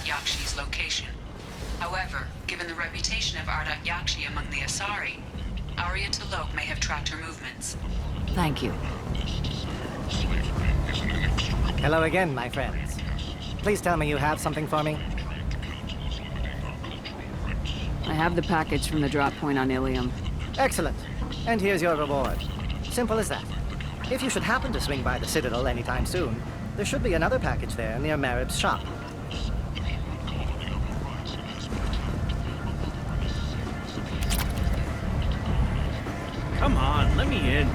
Yakshi's location. However, given the reputation of Yakshi among the Asari, Arya T'Loak may have tracked her movements. Thank you. Hello again, my friends. Please tell me you have something for me. I have the package from the drop point on Ilium. Excellent. And here's your reward. Simple as that. If you should happen to swing by the Citadel anytime soon, there should be another package there near Marib's shop. Come on, let me in.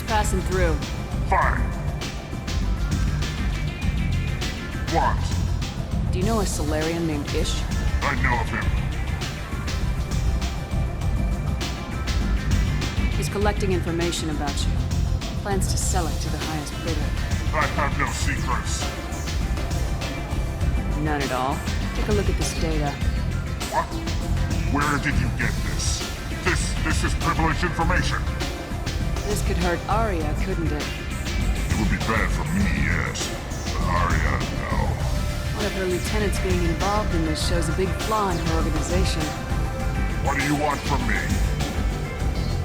Passing through. Fine. What? Do you know a Solarian named Ish? I know of him. He's collecting information about you. Plans to sell it to the highest bidder. I have no secrets. None at all. Take a look at this data. What? Where did you get this? This is privileged information. This could hurt Arya, couldn't it? It would be bad for me, yes. But Arya, no. One of her lieutenants being involved in this shows a big flaw in her organization. What do you want from me?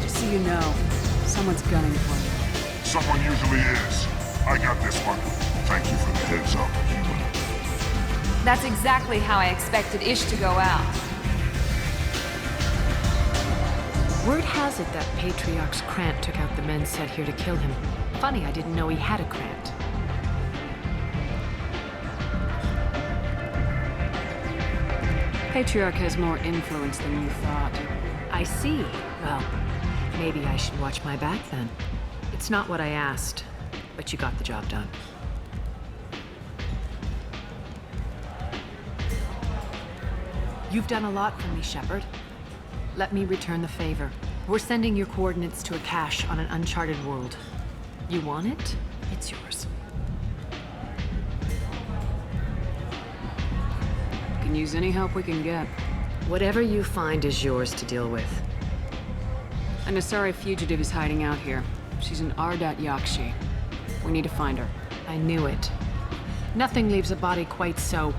Just so you know, someone's gunning for you. Someone usually is. I got this one. Thank you for the heads up, human. That's exactly how I expected Ish to go out. Word has it that Patriarch's Krant took out the men set here to kill him. Funny, I didn't know he had a Krant. Patriarch has more influence than you thought. I see. Well, maybe I should watch my back then. It's not what I asked, but you got the job done. You've done a lot for me, Shepard. Let me return the favor. We're sending your coordinates to a cache on an uncharted world. You want it? It's yours. Can use any help we can get. Whatever you find is yours to deal with. An Asari fugitive is hiding out here. She's an Yakshi. We need to find her. I knew it. Nothing leaves a body quite so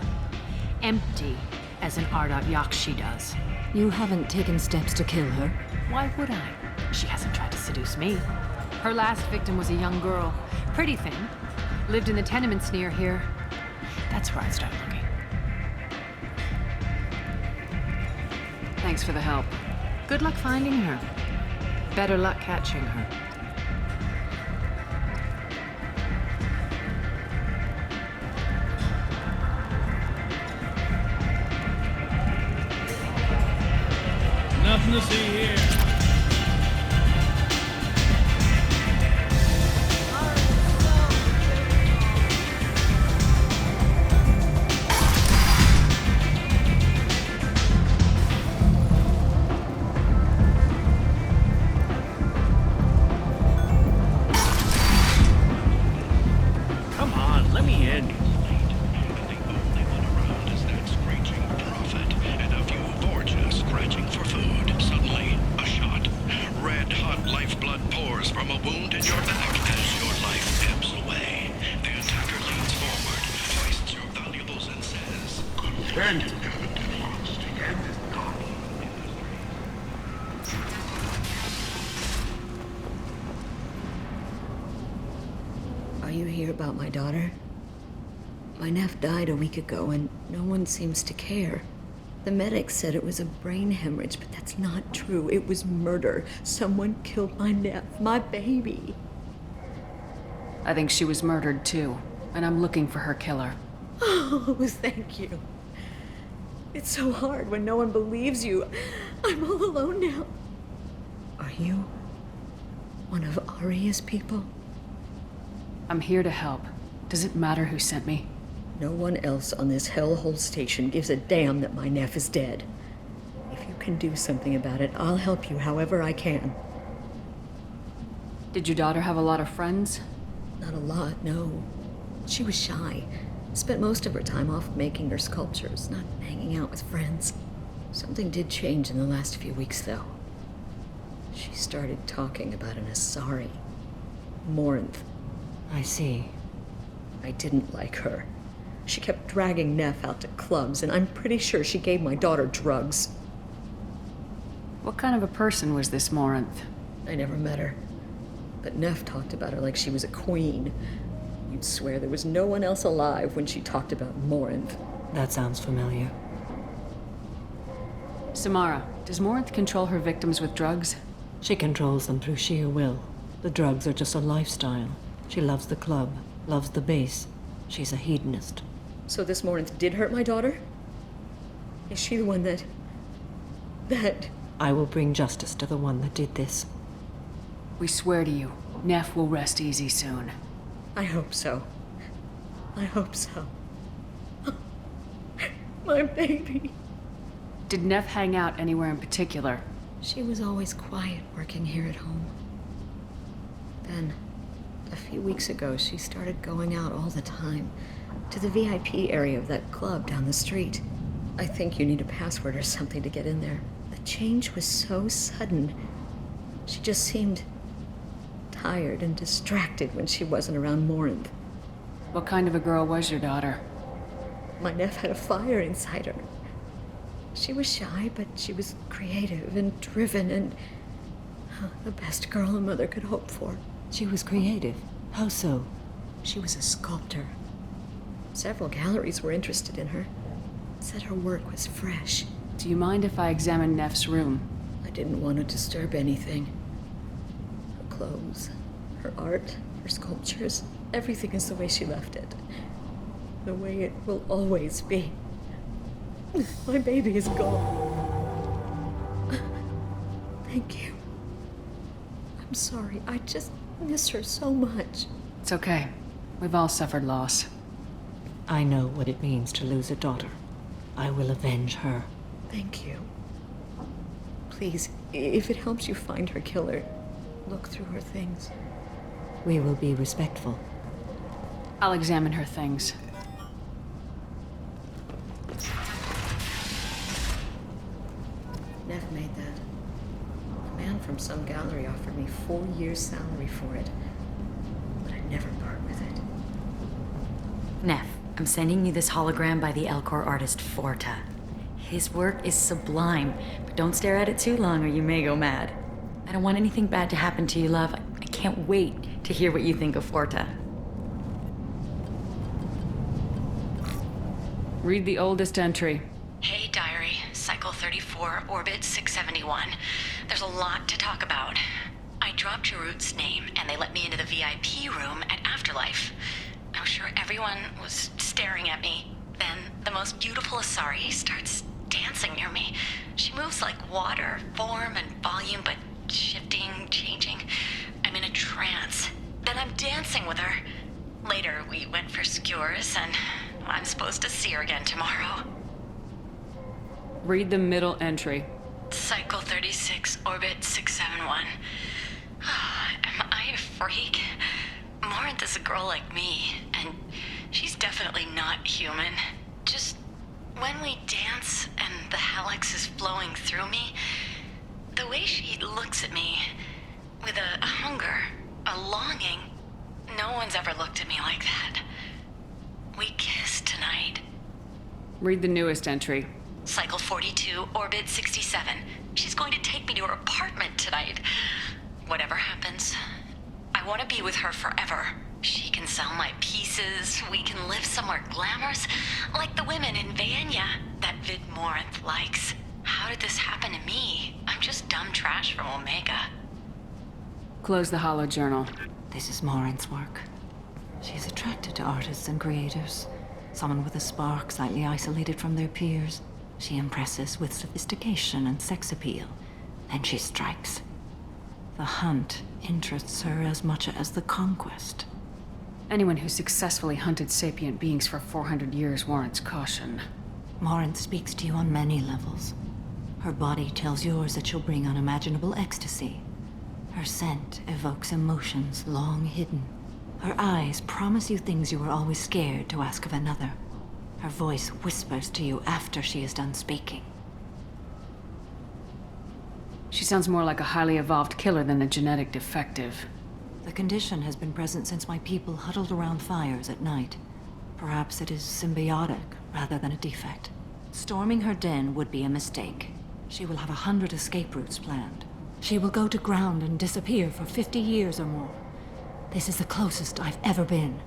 empty as an Yakshi does. You haven't taken steps to kill her? Why would I? She hasn't tried to seduce me. Her last victim was a young girl. Pretty thing. Lived in the tenements near here. That's where I'd start looking. Thanks for the help. Good luck finding her. Better luck catching her. Nothing to see here. End. Are you here about my daughter? My nephew died a week ago and no one seems to care. The medics said it was a brain hemorrhage, but that's not true. It was murder. Someone killed my nephew, my baby. I think she was murdered too, and I'm looking for her killer. Oh, thank you. It's so hard when no one believes you. I'm all alone now. Are you one of Aria's people? I'm here to help. Does it matter who sent me? No one else on this hellhole station gives a damn that my nephew is dead. If you can do something about it, I'll help you however I can. Did your daughter have a lot of friends? Not a lot, no. She was shy. Spent most of her time off making her sculptures, not hanging out with friends. Something did change in the last few weeks, though. She started talking about an Asari. Morinth. I see. I didn't like her. She kept dragging Neff out to clubs, and I'm pretty sure she gave my daughter drugs. What kind of a person was this Morinth? I never met her. But Neff talked about her like she was a queen. You'd swear there was no one else alive when she talked about Morinth. That sounds familiar. Samara, does Morinth control her victims with drugs? She controls them through sheer will. The drugs are just a lifestyle. She loves the club, loves the base. She's a hedonist. So this Morinth did hurt my daughter? Is she the one that... I will bring justice to the one that did this. We swear to you, Neff will rest easy soon. I hope so. I hope so. My baby. Did Neff hang out anywhere in particular? She was always quiet working here at home. Then, a few weeks ago, she started going out all the time to the VIP area of that club down the street. I think you need a password or something to get in there. The change was so sudden. She just seemed tired and distracted when she wasn't around Morinth. What kind of a girl was your daughter? My nephew had a fire inside her. She was shy, but she was creative and driven and the best girl a mother could hope for. She was creative. How so? She was a sculptor. Several galleries were interested in her. Said her work was fresh. Do you mind if I examine Neff's room? I didn't want to disturb anything. Her clothes, her art, her sculptures, everything is the way she left it. The way it will always be. My baby is gone. Thank you. I'm sorry. I just miss her so much. It's okay. We've all suffered loss. I know what it means to lose a daughter. I will avenge her. Thank you. Please, if it helps you find her killer, look through her things. We will be respectful. I'll examine her things. Neff made that. A man from some gallery offered me 4 years' salary for it, but I'd never part with it. Neff, I'm sending you this hologram by the Elcor artist Forta. His work is sublime, but don't stare at it too long or you may go mad. I don't want anything bad to happen to you, love. I can't wait to hear what you think of Forta. Read the oldest entry. Hey, Diary. Cycle 34, Orbit 671. There's a lot to talk about. I dropped Jarut's name, and they let me into the VIP room at Afterlife. I was sure everyone was staring at me. Then the most beautiful Asari starts dancing near me. She moves like water, form and volume, but shifting, changing. I'm in a trance. Then I'm dancing with her. Later, we went for skewers, and I'm supposed to see her again tomorrow. Read the middle entry. Cycle 36, Orbit 671. Am I a freak? Morinth is a girl like me, and she's definitely not human. Just when we dance and the hallux is flowing through me, the way she looks at me with a hunger, a longing, no one's ever looked at me like that. We kissed tonight. Read the newest entry. Cycle 42, orbit 67. She's going to take me to her apartment tonight. Whatever happens, I want to be with her forever. She can sell my pieces. We can live somewhere glamorous, like the women in Vienna that Vid Morinth likes. How did this happen to me? I'm just dumb trash from Omega. Close the holo journal. This is Morinth's work. She's attracted to artists and creators. Someone with a spark, slightly isolated from their peers. She impresses with sophistication and sex appeal. Then she strikes. The hunt interests her as much as the conquest. Anyone who successfully hunted sapient beings for 400 years warrants caution. Morinth speaks to you on many levels. Her body tells yours that she'll bring unimaginable ecstasy. Her scent evokes emotions long hidden. Her eyes promise you things you were always scared to ask of another. Her voice whispers to you after she is done speaking. She sounds more like a highly evolved killer than a genetic defective. The condition has been present since my people huddled around fires at night. Perhaps it is symbiotic rather than a defect. Storming her den would be a mistake. She will have 100 escape routes planned. She will go to ground and disappear for 50 years or more. This is the closest I've ever been.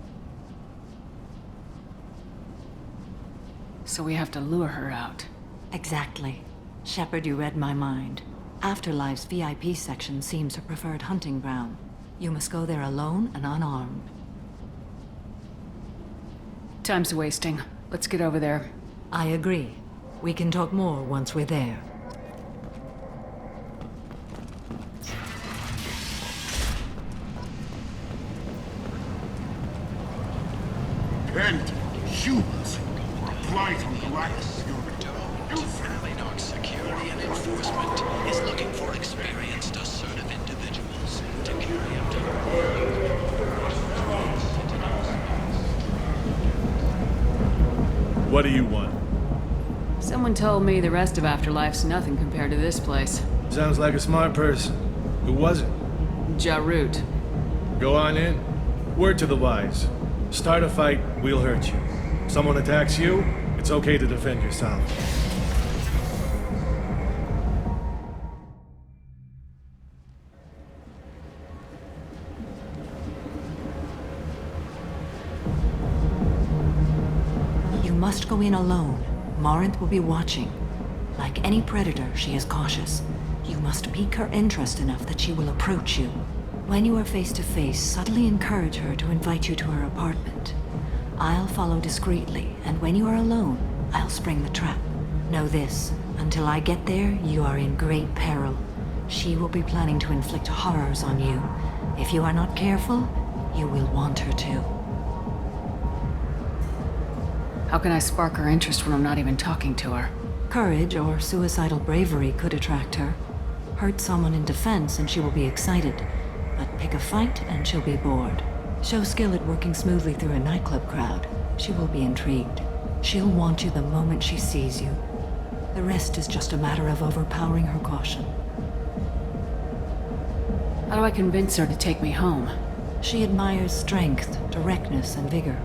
So we have to lure her out. Exactly. Shepard, you read my mind. Afterlife's VIP section seems her preferred hunting ground. You must go there alone and unarmed. Time's wasting. Let's get over there. I agree. We can talk more once we're there. And humans. Apply from Galactus. Nox Security and Enforcement is looking for experienced, assertive individuals to carry out What do you want? Someone told me the rest of Afterlife's nothing compared to this place. Sounds like a smart person. Who was it? Jarut. Go on in. Word to the wise. Start a fight, we'll hurt you. Someone attacks you, it's okay to defend yourself. You must go in alone. Morinth will be watching. Like any predator, she is cautious. You must pique her interest enough that she will approach you. When you are face to face, subtly encourage her to invite you to her apartment. I'll follow discreetly, and when you are alone, I'll spring the trap. Know this, until I get there, you are in great peril. She will be planning to inflict horrors on you. If you are not careful, you will want her to. How can I spark her interest when I'm not even talking to her? Courage or suicidal bravery could attract her. Hurt someone in defense and she will be excited. But pick a fight and she'll be bored. Show skill at working smoothly through a nightclub crowd. She will be intrigued. She'll want you the moment she sees you. The rest is just a matter of overpowering her caution. How do I convince her to take me home? She admires strength, directness, and vigor.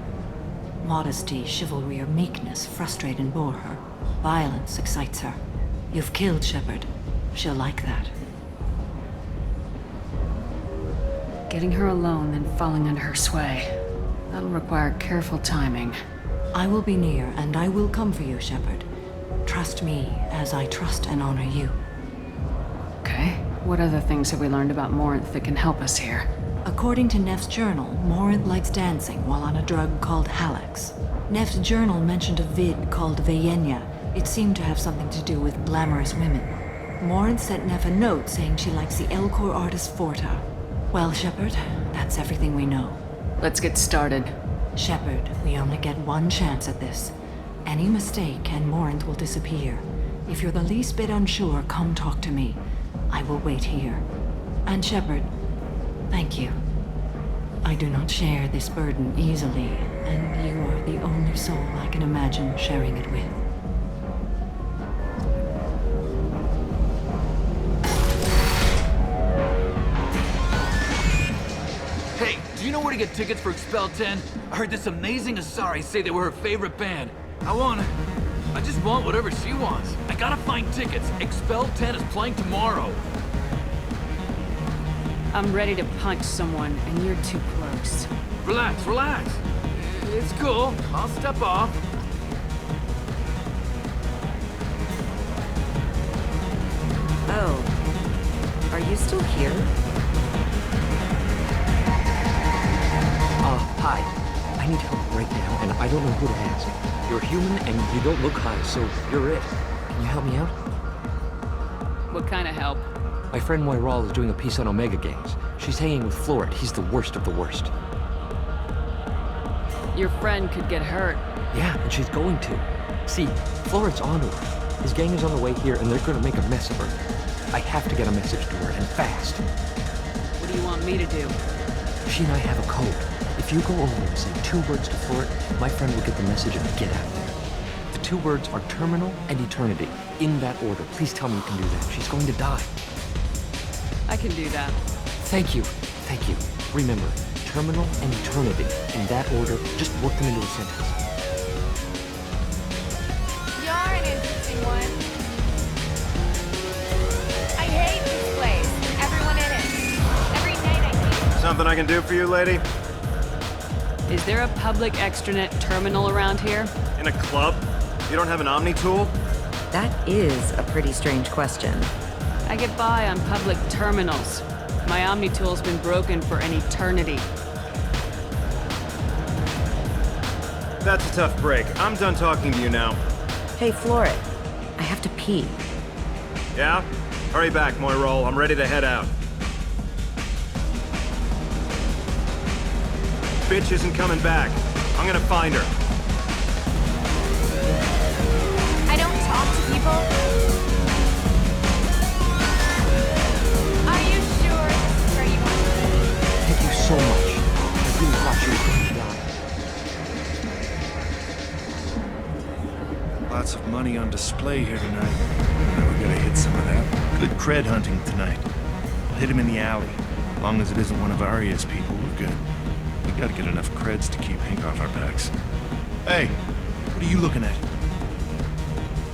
Modesty, chivalry, or meekness frustrate and bore her. Violence excites her. You've killed Shepard. She'll like that. Getting her alone, then falling under her sway. That'll require careful timing. I will be near, and I will come for you, Shepard. Trust me, as I trust and honor you. Okay. What other things have we learned about Morinth that can help us here? According to Neff's journal, Morinth likes dancing while on a drug called Halax. Neff's journal mentioned a vid called Vienna. It seemed to have something to do with glamorous women. Morinth sent Neff a note saying she likes the Elcor artist Forta. Well, Shepard, that's everything we know. Let's get started. Shepard, we only get one chance at this. Any mistake and Morinth will disappear. If you're the least bit unsure, come talk to me. I will wait here. And Shepard, thank you. I do not share this burden easily, and you are the only soul I can imagine sharing it with. Hey, do you know where to get tickets for Expel 10? I heard this amazing Asari say they were her favorite band. I wanna... I just want whatever she wants. I gotta find tickets. Expel 10 is playing tomorrow. I'm ready to punch someone, and you're too close. Relax, relax. It's cool. I'll step off. Oh. Are you still here? Hi. I need help right now, and I don't know who to ask. You're human, and you don't look high, so you're it. Can you help me out? What kind of help? My friend Moiral is doing a piece on Omega gangs. She's hanging with Florid. He's the worst of the worst. Your friend could get hurt. Yeah, and she's going to. See, Florid's onto her. His gang is on the way here, and they're gonna make a mess of her. I have to get a message to her, and fast. What do you want me to do? She and I have a code. If you go over and say 2 words to Florid, my friend will get the message and get out of there. The 2 words are terminal and eternity. In that order. Please tell me you can do that. She's going to die. I can do that. Thank you. Thank you. Remember, terminal and eternity. In that order, just work them into a sentence. You're an interesting one. I hate this place. Everyone in it. Every night I see. Something I can do for you, lady? Is there a public extranet terminal around here? In a club? You don't have an Omni tool? That is a pretty strange question. I get by on public terminals. My Omni tool's been broken for an eternity. That's a tough break. I'm done talking to you now. Hey, Florid. I have to pee. Yeah? Hurry back, Moiral. I'm ready to head out. Bitch isn't coming back. I'm gonna find her. I don't talk to people. Are you sure this is where you want to be? Thank you so much. I really thought you were going to die. Lots of money on display here tonight. Now we gotta hit some of that. Good cred hunting tonight. We'll hit him in the alley. As long as it isn't one of Arya's people, we're good. We gotta get enough creds to keep Hank off our backs. Hey, what are you looking at?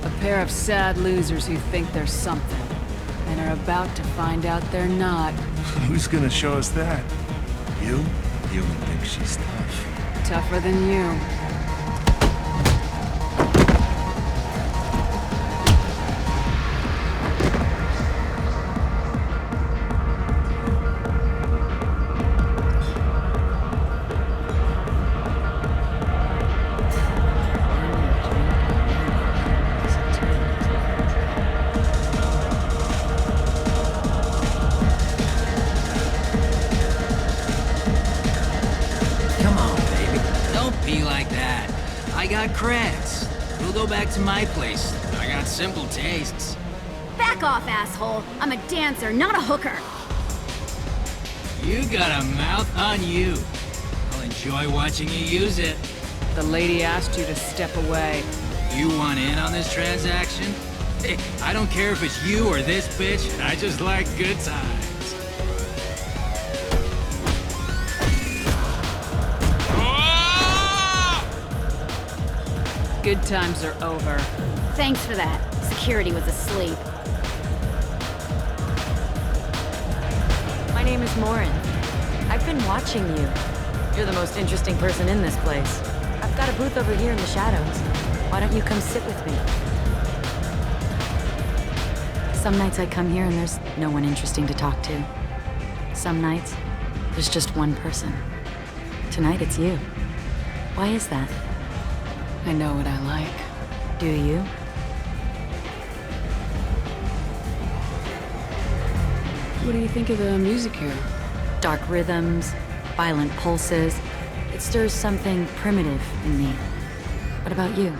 A pair of sad losers who think they're something, and are about to find out they're not. Who's gonna show us that? You? You don't think she's tough. Tougher than you. Creds. We'll go back to my place. I got simple tastes. Back off, asshole. I'm a dancer, not a hooker. You got a mouth on you. I'll enjoy watching you use it. The lady asked you to step away. You want in on this transaction? Hey, I don't care if it's you or this bitch. I just like good times. Good times are over. Thanks for that. Security was asleep. My name is Morin. I've been watching you. You're the most interesting person in this place. I've got a booth over here in the shadows. Why don't you come sit with me? Some nights I come here and there's no one interesting to talk to. Some nights, there's just one person. Tonight it's you. Why is that? I know what I like. Do you? What do you think of the music here? Dark rhythms, violent pulses. It stirs something primitive in me. What about you?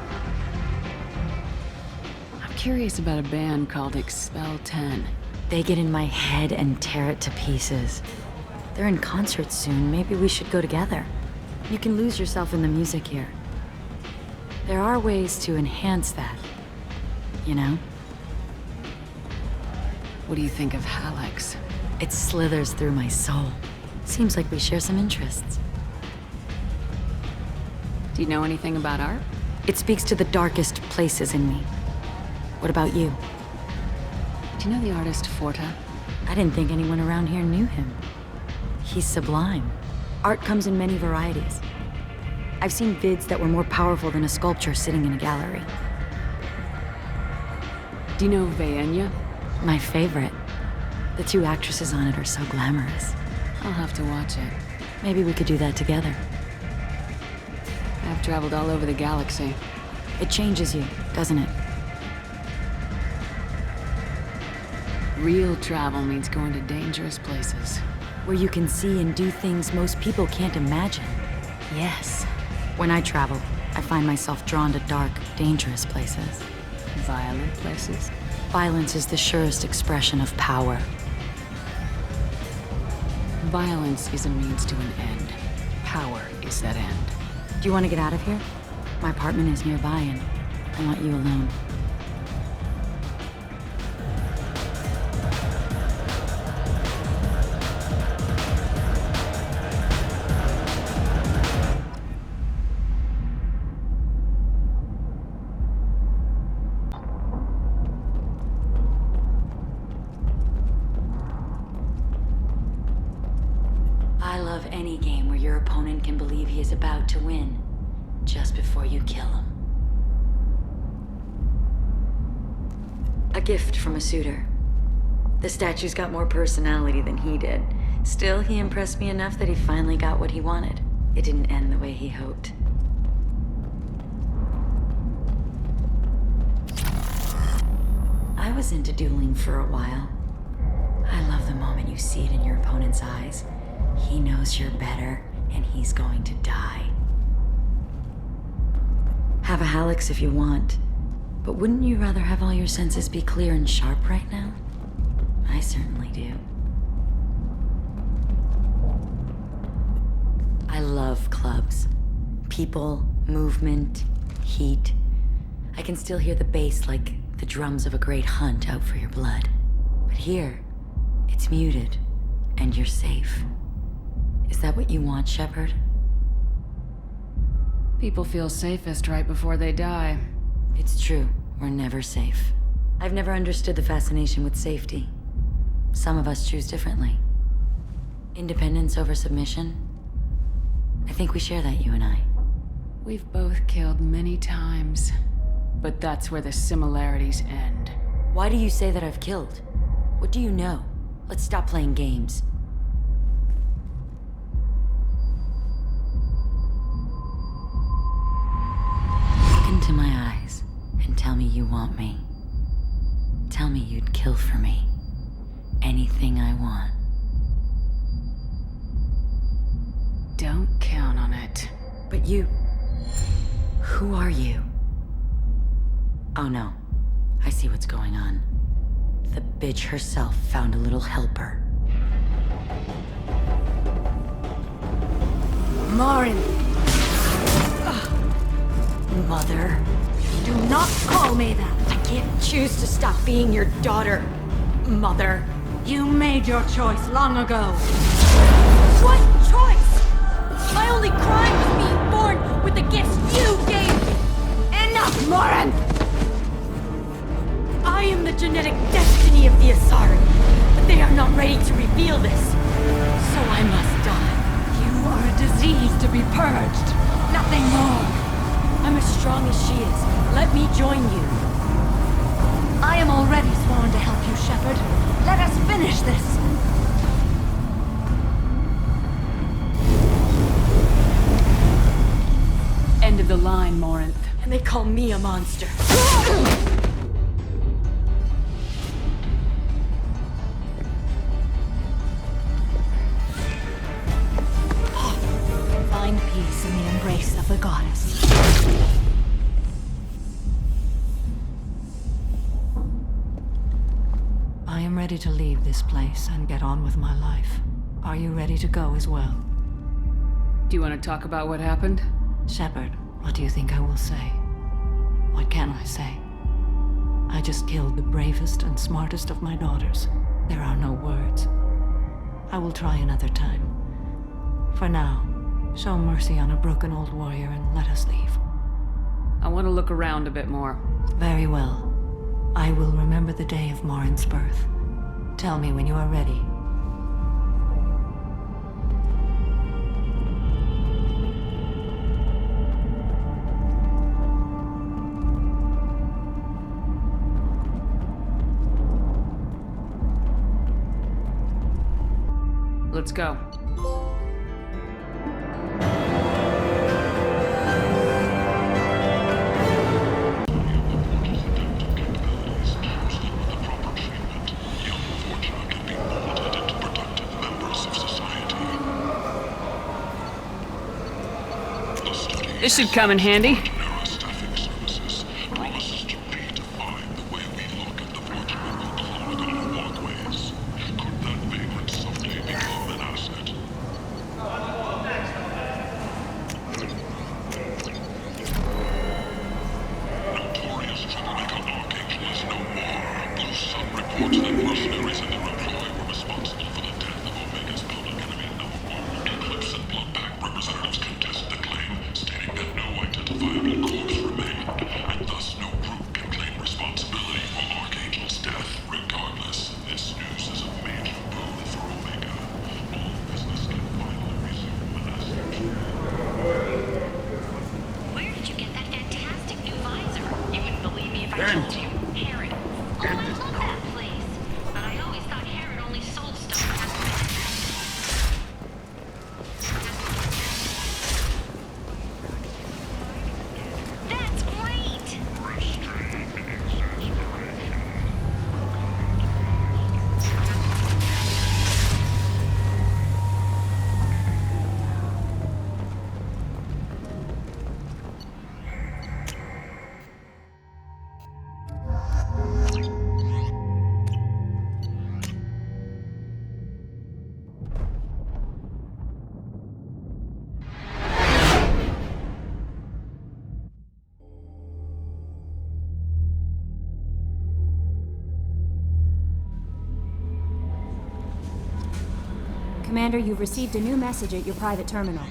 I'm curious about a band called Expel 10. They get in my head and tear it to pieces. They're in concert soon. Maybe we should go together. You can lose yourself in the music here. There are ways to enhance that, you know? What do you think of Hallex? It slithers through my soul. Seems like we share some interests. Do you know anything about art? It speaks to the darkest places in me. What about you? Do you know the artist Forta? I didn't think anyone around here knew him. He's sublime. Art comes in many varieties. I've seen vids that were more powerful than a sculpture sitting in a gallery. Do you know Vaenya? My favorite. The two actresses on it are so glamorous. I'll have to watch it. Maybe we could do that together. I've traveled all over the galaxy. It changes you, doesn't it? Real travel means going to dangerous places. Where you can see and do things most people can't imagine. Yes. When I travel, I find myself drawn to dark, dangerous places. Violent places? Violence is the surest expression of power. Violence is a means to an end. Power is that end. Do you want to get out of here? My apartment is nearby and I want you alone. I love any game where your opponent can believe he is about to win, just before you kill him. A gift from a suitor. The statue's got more personality than he did. Still, he impressed me enough that he finally got what he wanted. It didn't end the way he hoped. I was into dueling for a while. I love the moment you see it in your opponent's eyes. He knows you're better, and he's going to die. Have a Hallex if you want, but wouldn't you rather have all your senses be clear and sharp right now? I certainly do. I love clubs. People, movement, heat. I can still hear the bass like the drums of a great hunt out for your blood. But here, it's muted, and you're safe. Is that what you want, Shepard? People feel safest right before they die. It's true. We're never safe. I've never understood the fascination with safety. Some of us choose differently. Independence over submission? I think we share that, you and I. We've both killed many times, but that's where the similarities end. Why do you say that I've killed? What do you know? Let's stop playing games. Look into my eyes and tell me you want me. Tell me you'd kill for me. Anything I want. Don't count on it. But you... Who are you? Oh no. I see what's going on. The bitch herself found a little helper. Marin! Mother. Do not call me that! I can't choose to stop being your daughter, Mother. You made your choice long ago. What choice? My only crime was being born with the gifts you gave me! Enough, Marin! I am the genetic destiny of the Asari, but they are not ready to reveal this. So I must die. You are a disease to be purged. Nothing more. I'm as strong as she is. Let me join you. I am already sworn to help you, Shepard. Let us finish this. End of the line, Morinth. And they call me a monster. Find peace in the embrace of the goddess. I am ready to leave this place and get on with my life. Are you ready to go as well? Do you want to talk about what happened? Shepard, what do you think I will say? What can I say? I just killed the bravest and smartest of my daughters. There are no words. I will try another time. For now, show mercy on a broken old warrior and let us leave. I want to look around a bit more. Very well. I will remember the day of Morin's birth. Tell me when you are ready. Let's go. This should come in handy. Commander, you've received a new message at your private terminal.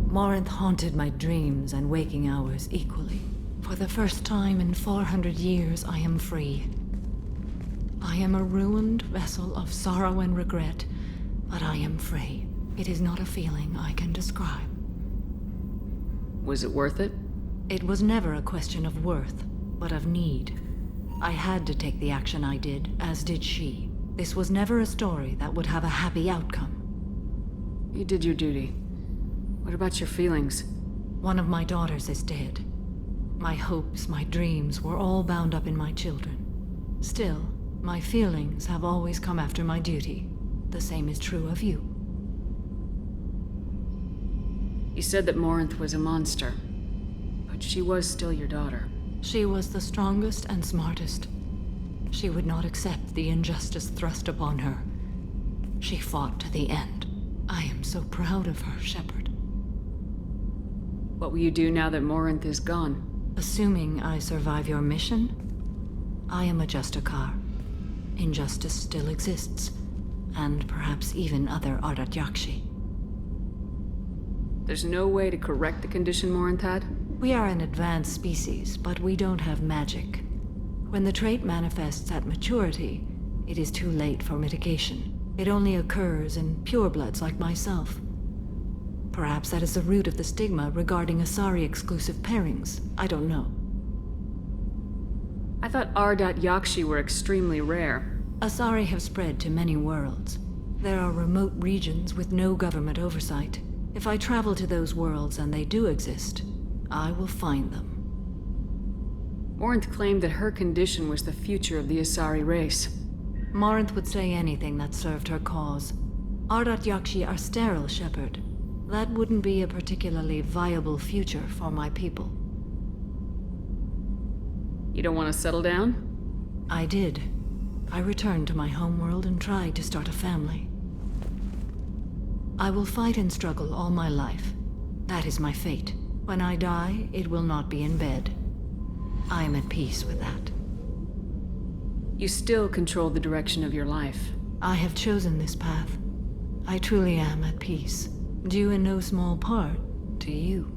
Morinth haunted my dreams and waking hours equally. For the first time in 400 years, I am free. I am a ruined vessel of sorrow and regret, but I am free. It is not a feeling I can describe. Was it worth it? It was never a question of worth, but of need. I had to take the action I did, as did she. This was never a story that would have a happy outcome. You did your duty. What about your feelings? One of my daughters is dead. My hopes, my dreams were all bound up in my children. Still, my feelings have always come after my duty. The same is true of you. You said that Morinth was a monster, but she was still your daughter. She was the strongest and smartest. She would not accept the injustice thrust upon her. She fought to the end. I am so proud of her, Shepard. What will you do now that Morinth is gone? Assuming I survive your mission, I am a Justicar. Injustice still exists, and perhaps even other Ardat Yakshi. There's no way to correct the condition Morinth had? We are an advanced species, but we don't have magic. When the trait manifests at maturity, it is too late for mitigation. It only occurs in purebloods like myself. Perhaps that is the root of the stigma regarding Asari-exclusive pairings. I don't know. I thought Ardat Yakshi were extremely rare. Asari have spread to many worlds. There are remote regions with no government oversight. If I travel to those worlds and they do exist, I will find them. Morinth claimed that her condition was the future of the Asari race. Morinth would say anything that served her cause. Ardat Yakshi are sterile, Shepard. That wouldn't be a particularly viable future for my people. You don't want to settle down? I did. I returned to my homeworld and tried to start a family. I will fight and struggle all my life. That is my fate. When I die, it will not be in bed. I am at peace with that. You still control the direction of your life. I have chosen this path. I truly am at peace. Due in no small part to you.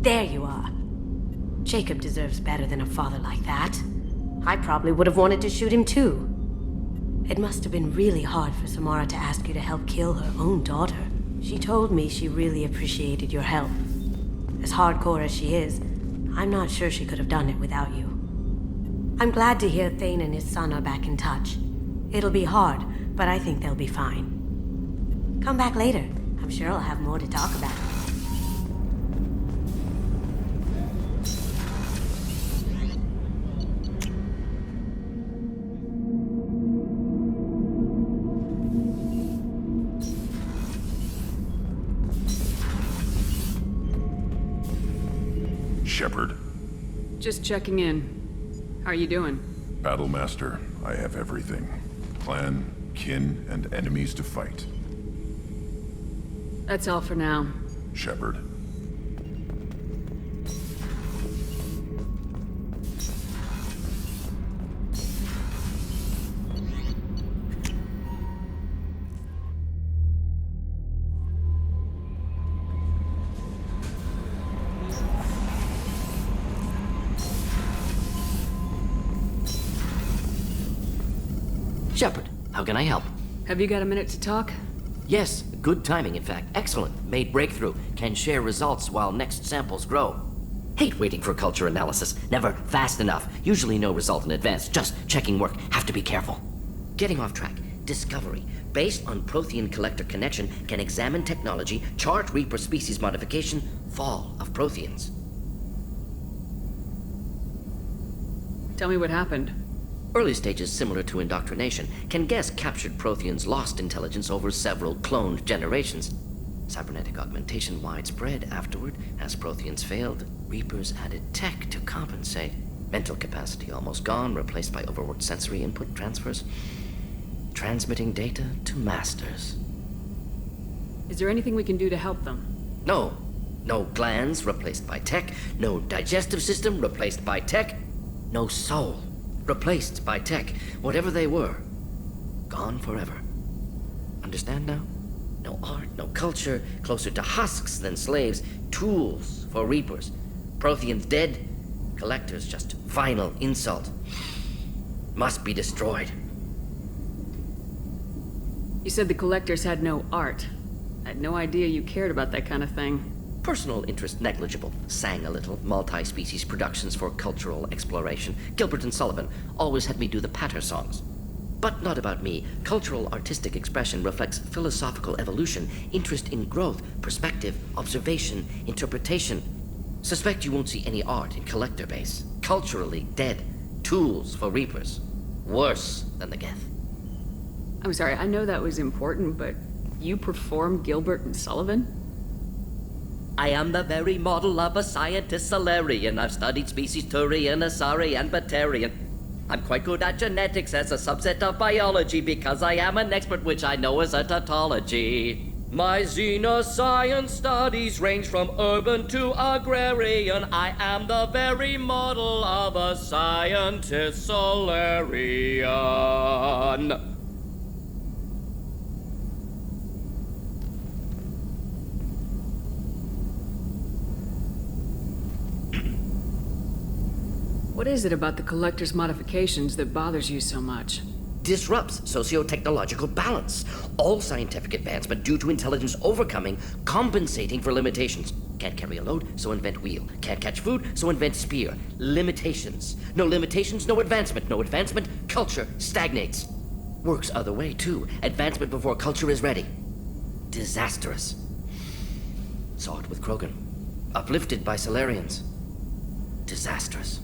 There you are. Jacob deserves better than a father like that. I probably would have wanted to shoot him too. It must have been really hard for Samara to ask you to help kill her own daughter. She told me she really appreciated your help. As hardcore as she is, I'm not sure she could have done it without you. I'm glad to hear Thane and his son are back in touch. It'll be hard, but I think they'll be fine. Come back later. I'm sure I'll have more to talk about. Shepard. Just checking in. How are you doing? Battlemaster, I have everything. Clan, kin, and enemies to fight. That's all for now. Shepard. Shepard, how can I help? Have you got a minute to talk? Yes, good timing, in fact. Excellent. Made breakthrough. Can share results while next samples grow. Hate waiting for culture analysis. Never fast enough. Usually no result in advance. Just checking work. Have to be careful. Getting off track. Discovery. Based on Prothean collector connection, can examine technology, chart Reaper species modification, fall of Protheans. Tell me what happened. Early stages similar to indoctrination. Can guess captured Protheans lost intelligence over several cloned generations. Cybernetic augmentation widespread afterward. As Protheans failed, Reapers added tech to compensate. Mental capacity almost gone, replaced by overworked sensory input transfers. Transmitting data to masters. Is there anything we can do to help them? No. No glands replaced by tech. No digestive system replaced by tech. No soul replaced by tech. Whatever they were, gone forever. Understand now? No art, no culture, closer to husks than slaves, tools for Reapers. Protheans dead, collectors just final insult. Must be destroyed. You said the collectors had no art. I had no idea you cared about that kind of thing. Personal interest negligible. Sang a little. Multi-species productions for cultural exploration. Gilbert and Sullivan always had me do the patter songs. But not about me. Cultural artistic expression reflects philosophical evolution, interest in growth, perspective, observation, interpretation. Suspect you won't see any art in collector base. Culturally dead. Tools for Reapers. Worse than the Geth. I'm sorry, I know that was important, but you perform Gilbert and Sullivan? I am the very model of a scientist Solarian. I've studied species Turian, Asari, and Batarian. I'm quite good at genetics as a subset of biology because I am an expert, which I know is a tautology. My xenoscience studies range from urban to agrarian. I am the very model of a scientist Solarian. What is it about the Collector's modifications that bothers you so much? Disrupts socio-technological balance. All scientific advancement due to intelligence overcoming, compensating for limitations. Can't carry a load, so invent wheel. Can't catch food, so invent spear. Limitations. No limitations, no advancement. No advancement, culture stagnates. Works other way, too. Advancement before culture is ready. Disastrous. Saw it with Krogan. Uplifted by Solarians. Disastrous.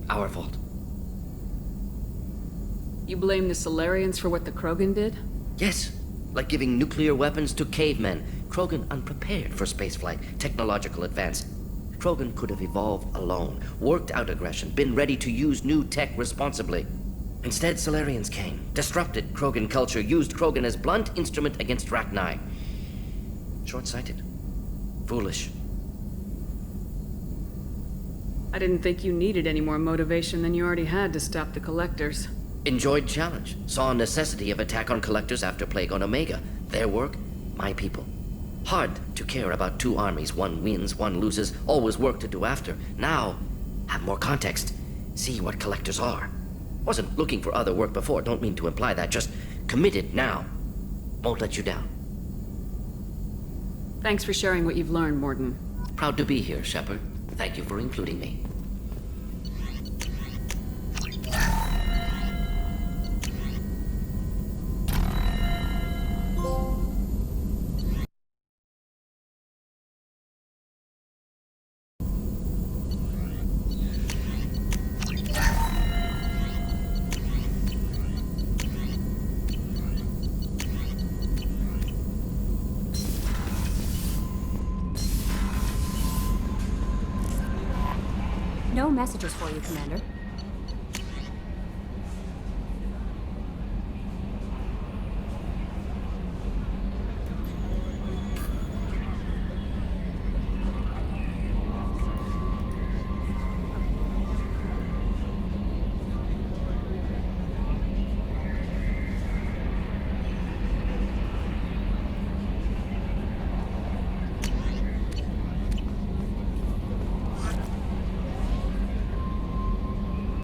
Our fault. You blame the Solarians for what the Krogan did? Yes. Like giving nuclear weapons to cavemen. Krogan unprepared for spaceflight, technological advance. Krogan could have evolved alone, worked out aggression, been ready to use new tech responsibly. Instead, Solarians came, disrupted Krogan culture, used Krogan as blunt instrument against Rachni. Short-sighted. Foolish. I didn't think you needed any more motivation than you already had to stop the Collectors. Enjoyed challenge. Saw necessity of attack on Collectors after Plague on Omega. Their work, my people. Hard to care about two armies. One wins, one loses. Always work to do after. Now, have more context. See what Collectors are. Wasn't looking for other work before. Don't mean to imply that. Just committed now. Won't let you down. Thanks for sharing what you've learned, Mordin. Proud to be here, Shepard. Thank you for including me. No messages for you, Commander.